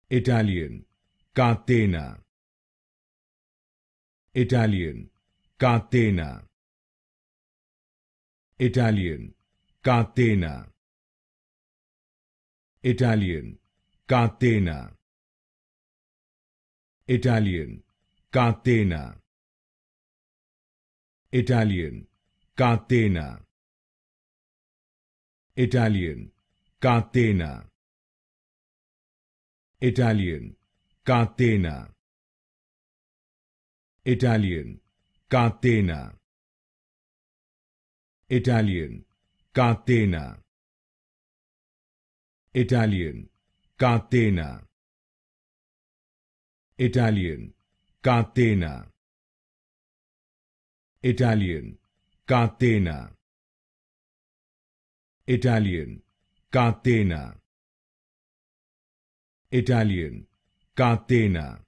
Italian, Catena. Italian, Catena. Italian, Catena. Italian, Catena. Italian, Catena. Italian, Catena. Italian, Catena. Italian, Catena. Italian, Catena. Italian, Catena. Italian, Catena. Italian, Catena. Italian, Catena. Italian, Catena. Italian, Catena.